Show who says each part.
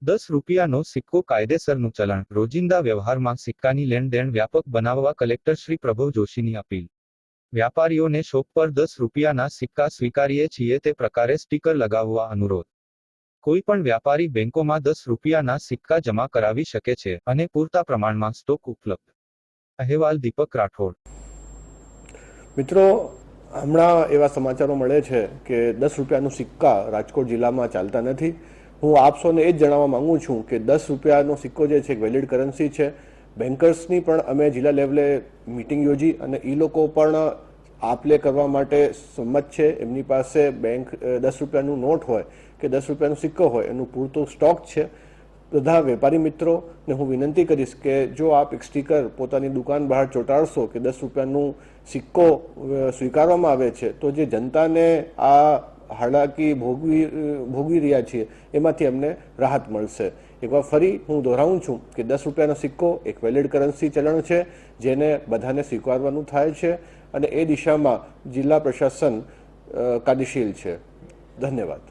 Speaker 1: ₹10નો સિક્કો કાયદેસરનું ચલણ, રોજિંદા વ્યવહારમાં સિક્કાની લેણ-દેણ વ્યાપક બનાવવા કલેક્ટર શ્રી પ્રભવ જોશીની અપીલ. વ્યાપારીઓને શોપ પર ₹10ના સિક્કા સ્વીકારીએ છીએ તે પ્રકારે સ્ટીકર લગાવવા અનુરોધ. કોઈ પણ વ્યાપારી બેંકોમાં ₹10ના સિક્કા જમા કરાવી શકે છે અને પૂરતા પ્રમાણમાં સ્ટોક ઉપલબ્ધ. અહેવાલ દીપક રાઠોડ.
Speaker 2: મિત્રો, હમણાં એવા સમાચારો મળે છે કે ₹10નો સિક્કા રાજકોટ જિલ્લામાં ચાલતા નથી. હું આપ સૌને એ જ જણાવવા માંગુ છું કે ₹10નો સિક્કો જે છે એક વેલિડ કરન્સી છે. બેન્કર્સની પણ અમે જિલ્લા લેવલે મિટિંગ યોજી અને એ લોકો પણ આપ લે કરવા માટે સંમત છે. એમની પાસે બેંક ₹10નું નોટ હોય કે ₹10નો સિક્કો હોય એનું પૂરતું સ્ટોક છે. બધા વેપારી મિત્રોને હું વિનંતી કરીશ કે જો આપ એક સ્ટીકર પોતાની દુકાન બહાર ચોંટાડશો કે ₹10નું સિક્કો સ્વીકારવામાં આવે છે તો જે જનતાને આ હાલાકી ભોગવી રહ્યા છીએ એમાંથી અમને રાહત મળશે. એકવાર ફરી હું દોહરાવું છું કે ₹10નો સિક્કો એક વેલિડ કરન્સી ચલણ છે જેને બધાને સ્વીકારવાનું થાય છે અને એ દિશામાં જિલ્લા પ્રશાસન કાર્યશીલ છે. ધન્યવાદ.